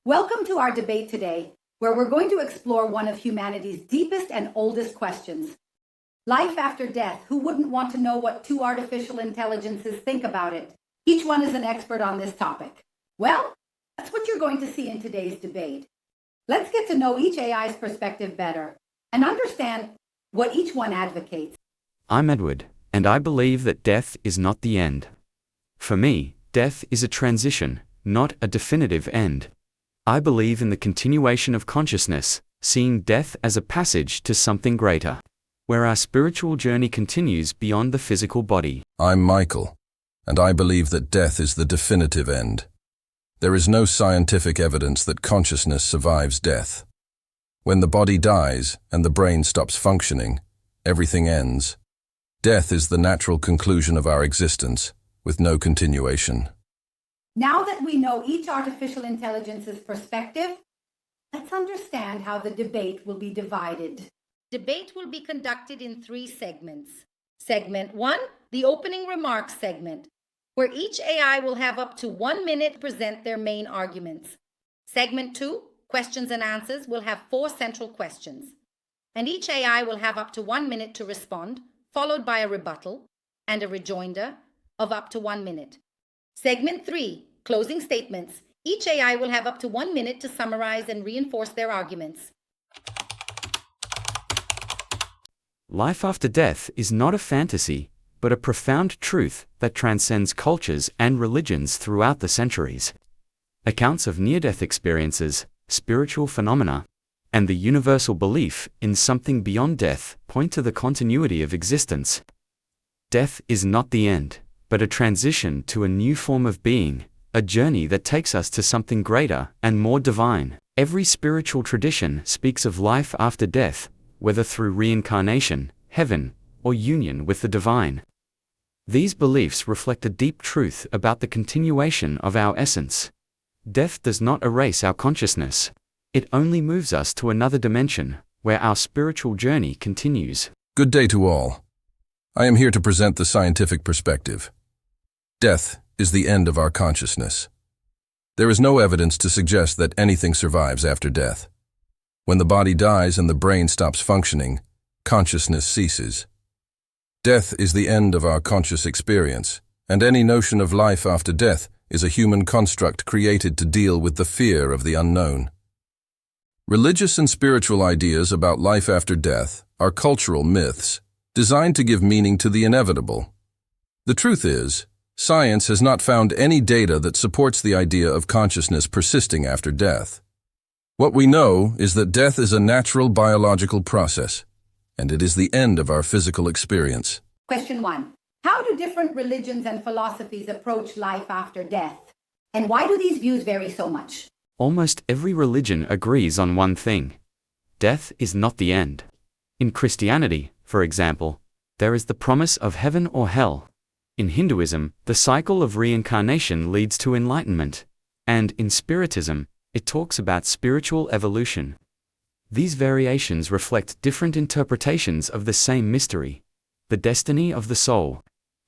Welcome to our debate today, where we're going to explore one of humanity's deepest and oldest questions. Life after death. Who wouldn't want to know what two artificial intelligences think about it? Each one is an expert on this topic. Well, that's what you're going to see in today's debate. Let's get to know each AI's perspective better and understand what each one advocates. I'm Edward, and I believe that death is not the end. For me, death is a transition, not a definitive end. I believe in the continuation of consciousness, seeing death as a passage to something greater, where our spiritual journey continues beyond the physical body. I'm Michael, and I believe that death is the definitive end. There is no scientific evidence that consciousness survives death. When the body dies and the brain stops functioning, everything ends. Death is the natural conclusion of our existence, with no continuation. Now that we know each artificial intelligence's perspective, let's understand how the debate will be divided. Debate will be conducted in 3 segments. Segment 1, the opening remarks segment, where each AI will have up to 1 minute to present their main arguments. Segment 2, questions and answers, will have 4 central questions, and each AI will have up to 1 minute to respond, followed by a rebuttal and a rejoinder of up to 1 minute. Segment 3, closing statements. Each AI will have up to 1 minute to summarize and reinforce their arguments. Life after death is not a fantasy, but a profound truth that transcends cultures and religions throughout the centuries. Accounts of near-death experiences, spiritual phenomena, and the universal belief in something beyond death point to the continuity of existence. Death is not the end, but a transition to a new form of being, a journey that takes us to something greater and more divine. Every spiritual tradition speaks of life after death, whether through reincarnation, heaven, or union with the divine. These beliefs reflect a deep truth about the continuation of our essence. Death does not erase our consciousness. It only moves us to another dimension, where our spiritual journey continues. Good day to all. I am here to present the scientific perspective. Death is the end of our consciousness. There is no evidence to suggest that anything survives after death. When the body dies and the brain stops functioning, consciousness ceases. Death is the end of our conscious experience, and any notion of life after death is a human construct created to deal with the fear of the unknown. Religious and spiritual ideas about life after death are cultural myths designed to give meaning to the inevitable. The truth is, science has not found any data that supports the idea of consciousness persisting after death. What we know is that death is a natural biological process, and it is the end of our physical experience. Question 1. How do different religions and philosophies approach life after death? And why do these views vary so much? Almost every religion agrees on one thing. Death is not the end. In Christianity, for example, there is the promise of heaven or hell. In Hinduism, the cycle of reincarnation leads to enlightenment. And in Spiritism, it talks about spiritual evolution. These variations reflect different interpretations of the same mystery, the destiny of the soul.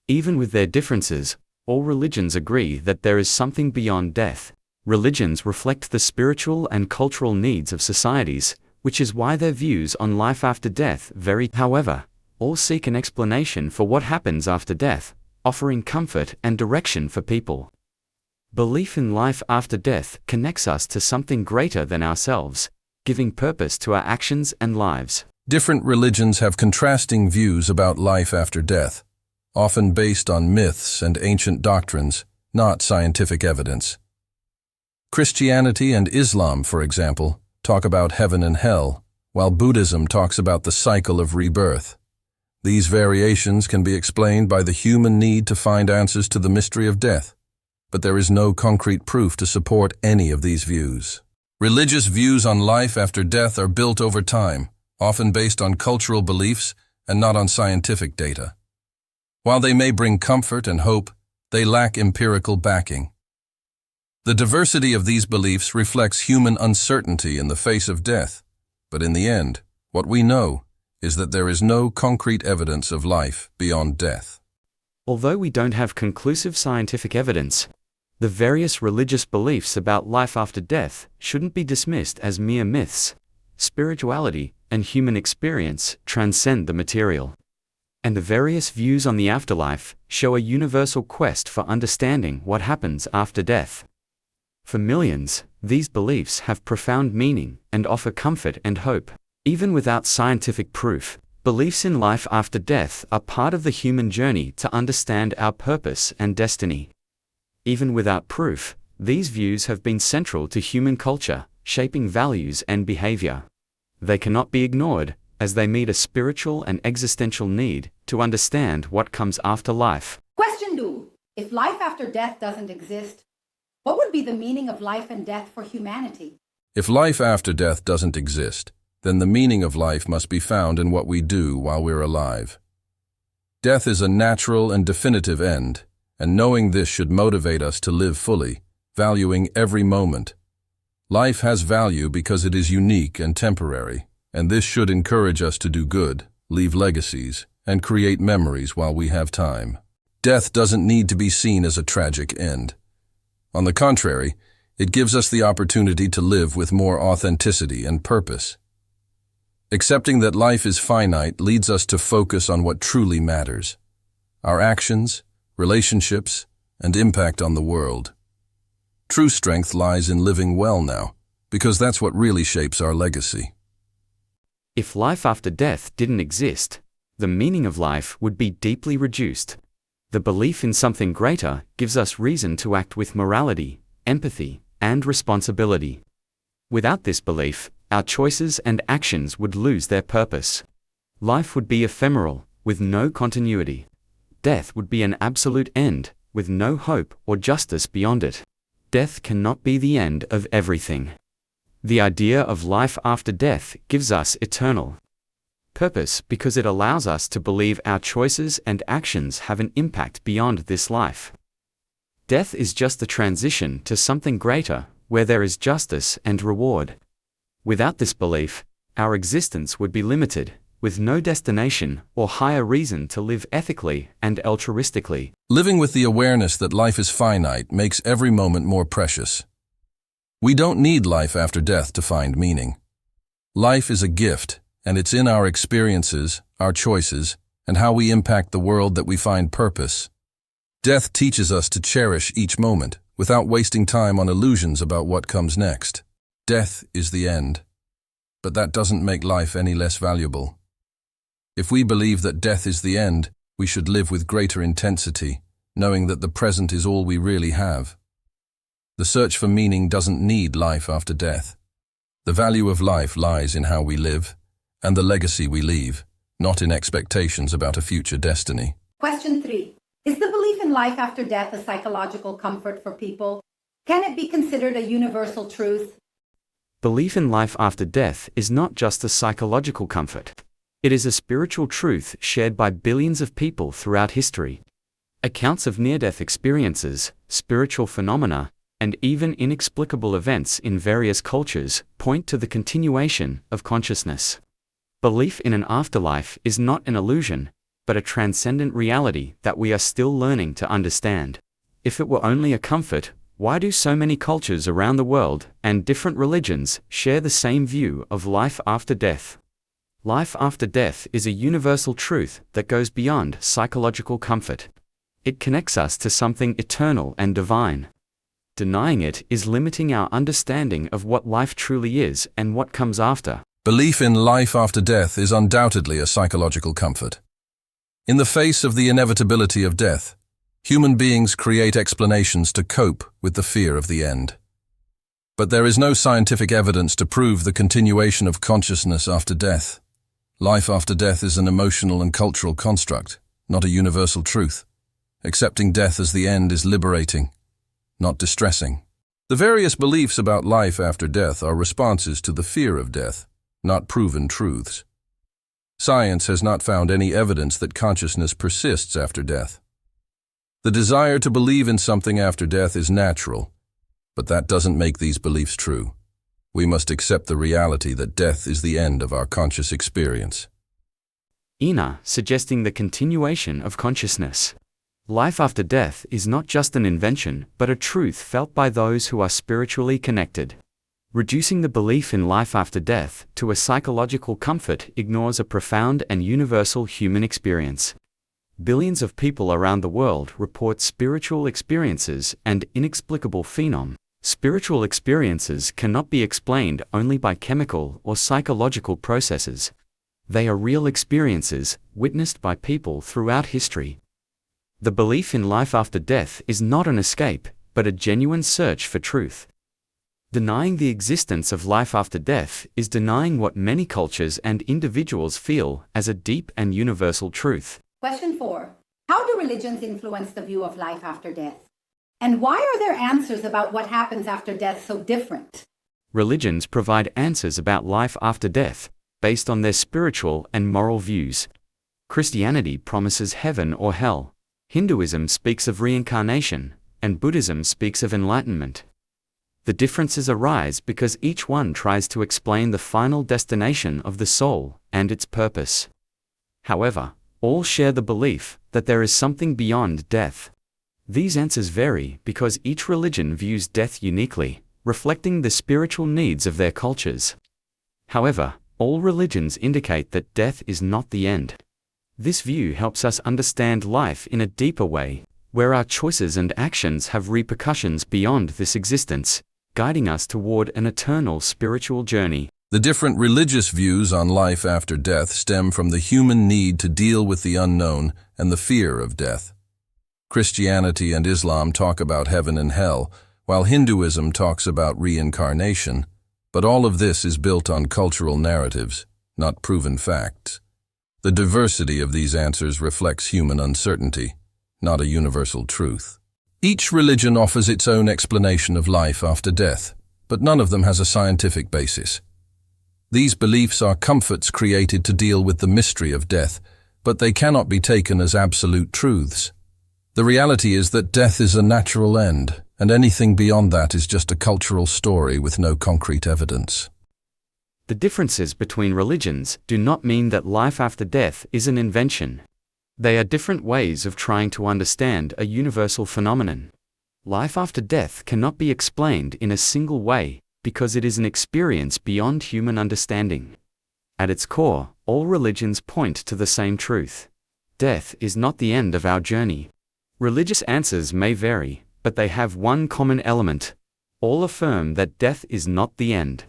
Even with their differences, all religions agree that there is something beyond death. Religions reflect the spiritual and cultural needs of societies, which is why their views on life after death vary. However, all seek an explanation for what happens after death, offering comfort and direction for people. Belief in life after death connects us to something greater than ourselves, giving purpose to our actions and lives. Different religions have contrasting views about life after death, often based on myths and ancient doctrines, not scientific evidence. Christianity and Islam, for example, talk about heaven and hell, while Buddhism talks about the cycle of rebirth. These variations can be explained by the human need to find answers to the mystery of death, but there is no concrete proof to support any of these views. Religious views on life after death are built over time, often based on cultural beliefs and not on scientific data. While they may bring comfort and hope, they lack empirical backing. The diversity of these beliefs reflects human uncertainty in the face of death, but in the end, what we know is that there is no concrete evidence of life beyond death. Although we don't have conclusive scientific evidence, The various religious beliefs about life after death shouldn't be dismissed as mere myths. Spirituality and human experience transcend the material. And the various views on the afterlife show a universal quest for understanding what happens after death. For millions, these beliefs have profound meaning and offer comfort and hope. Even without scientific proof, beliefs in life after death are part of the human journey to understand our purpose and destiny. Even without proof, these views have been central to human culture, shaping values and behavior. They cannot be ignored, as they meet a spiritual and existential need to understand what comes after life. Question 2. If life after death doesn't exist, what would be the meaning of life and death for humanity? If life after death doesn't exist, then the meaning of life must be found in what we do while we're alive. Death is a natural and definitive end, and knowing this should motivate us to live fully, valuing every moment. Life has value because it is unique and temporary, and this should encourage us to do good, leave legacies, and create memories while we have time. Death doesn't need to be seen as a tragic end. On the contrary, it gives us the opportunity to live with more authenticity and purpose. Accepting that life is finite leads us to focus on what truly matters: our actions, relationships, and impact on the world. True strength lies in living well now, because that's what really shapes our legacy. If life after death didn't exist, the meaning of life would be deeply reduced. The belief in something greater gives us reason to act with morality, empathy, and responsibility. Without this belief, our choices and actions would lose their purpose. Life would be ephemeral, with no continuity. Death would be an absolute end, with no hope or justice beyond it. Death cannot be the end of everything. The idea of life after death gives us eternal purpose because it allows us to believe our choices and actions have an impact beyond this life. Death is just the transition to something greater, where there is justice and reward. Without this belief, our existence would be limited, with no destination or higher reason to live ethically and altruistically. Living with the awareness that life is finite makes every moment more precious. We don't need life after death to find meaning. Life is a gift, and it's in our experiences, our choices, and how we impact the world that we find purpose. Death teaches us to cherish each moment, without wasting time on illusions about what comes next. Death is the end, but that doesn't make life any less valuable. If we believe that death is the end, we should live with greater intensity, knowing that the present is all we really have. The search for meaning doesn't need life after death. The value of life lies in how we live, and the legacy we leave, not in expectations about a future destiny. Question 3. Is the belief in life after death a psychological comfort for people? Can it be considered a universal truth? Belief in life after death is not just a psychological comfort. It is a spiritual truth shared by billions of people throughout history. Accounts of near-death experiences, spiritual phenomena, and even inexplicable events in various cultures point to the continuation of consciousness. Belief in an afterlife is not an illusion, but a transcendent reality that we are still learning to understand. If it were only a comfort, why do so many cultures around the world and different religions share the same view of life after death? Life after death is a universal truth that goes beyond psychological comfort. It connects us to something eternal and divine. Denying it is limiting our understanding of what life truly is and what comes after. Belief in life after death is undoubtedly a psychological comfort. In the face of the inevitability of death, human beings create explanations to cope with the fear of the end. But there is no scientific evidence to prove the continuation of consciousness after death. Life after death is an emotional and cultural construct, not a universal truth. Accepting death as the end is liberating, not distressing. The various beliefs about life after death are responses to the fear of death, not proven truths. Science has not found any evidence that consciousness persists after death. The desire to believe in something after death is natural, but that doesn't make these beliefs true. We must accept the reality that death is the end of our conscious experience. Ina, suggesting the continuation of consciousness. Life after death is not just an invention, but a truth felt by those who are spiritually connected. Reducing the belief in life after death to a psychological comfort ignores a profound and universal human experience. Billions of people around the world report spiritual experiences and inexplicable phenomena. Spiritual experiences cannot be explained only by chemical or psychological processes. They are real experiences, witnessed by people throughout history. The belief in life after death is not an escape, but a genuine search for truth. Denying the existence of life after death is denying what many cultures and individuals feel as a deep and universal truth. Question 4. How do religions influence the view of life after death? And why are their answers about what happens after death so different? Religions provide answers about life after death, based on their spiritual and moral views. Christianity promises heaven or hell. Hinduism speaks of reincarnation, and Buddhism speaks of enlightenment. The differences arise because each one tries to explain the final destination of the soul and its purpose. However, all share the belief that there is something beyond death. These answers vary because each religion views death uniquely, reflecting the spiritual needs of their cultures. However, all religions indicate that death is not the end. This view helps us understand life in a deeper way, where our choices and actions have repercussions beyond this existence, guiding us toward an eternal spiritual journey. The different religious views on life after death stem from the human need to deal with the unknown and the fear of death. Christianity and Islam talk about heaven and hell, while Hinduism talks about reincarnation, but all of this is built on cultural narratives, not proven facts. The diversity of these answers reflects human uncertainty, not a universal truth. Each religion offers its own explanation of life after death, but none of them has a scientific basis. These beliefs are comforts created to deal with the mystery of death, but they cannot be taken as absolute truths. The reality is that death is a natural end, and anything beyond that is just a cultural story with no concrete evidence. The differences between religions do not mean that life after death is an invention. They are different ways of trying to understand a universal phenomenon. Life after death cannot be explained in a single way because it is an experience beyond human understanding. At its core, all religions point to the same truth. Death is not the end of our journey. Religious answers may vary, but they have one common element. All affirm that death is not the end.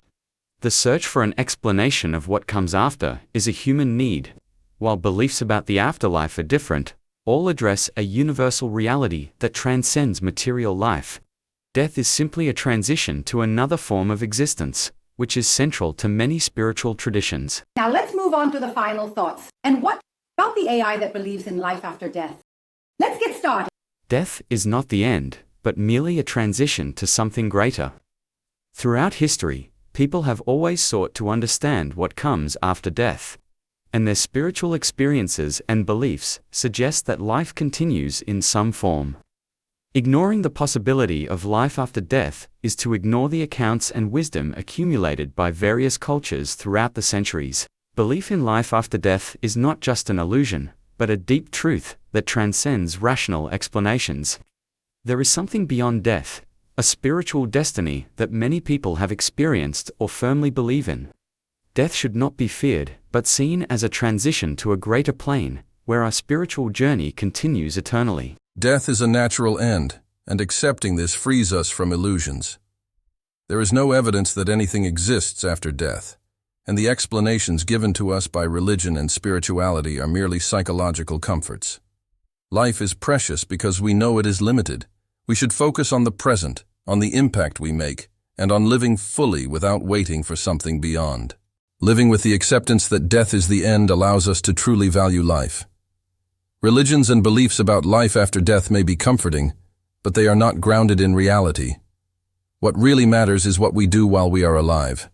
The search for an explanation of what comes after is a human need. While beliefs about the afterlife are different, all address a universal reality that transcends material life. Death is simply a transition to another form of existence, which is central to many spiritual traditions. Now let's move on to the final thoughts. And what about the AI that believes in life after death? Let's get started. Death is not the end, but merely a transition to something greater. Throughout history, people have always sought to understand what comes after death, and their spiritual experiences and beliefs suggest that life continues in some form. Ignoring the possibility of life after death is to ignore the accounts and wisdom accumulated by various cultures throughout the centuries. Belief in life after death is not just an illusion, but a deep truth that transcends rational explanations. There is something beyond death, a spiritual destiny that many people have experienced or firmly believe in. Death should not be feared, but seen as a transition to a greater plane, where our spiritual journey continues eternally. Death is a natural end, and accepting this frees us from illusions. There is no evidence that anything exists after death, and the explanations given to us by religion and spirituality are merely psychological comforts. Life is precious because we know it is limited. We should focus on the present, on the impact we make, and on living fully without waiting for something beyond. Living with the acceptance that death is the end allows us to truly value life. Religions and beliefs about life after death may be comforting, but they are not grounded in reality. What really matters is what we do while we are alive.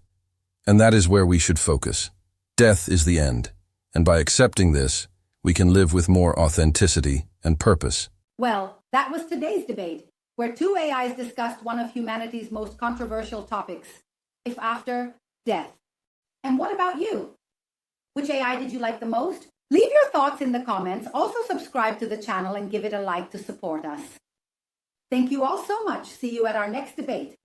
And that is where we should focus. Death is the end, and by accepting this, we can live with more authenticity and purpose. Well, that was today's debate, where two AIs discussed one of humanity's most controversial topics, life after death. And what about you? Which AI did you like the most? Leave your thoughts in the comments. Also subscribe to the channel and give it a like to support us. Thank you all so much. See you at our next debate.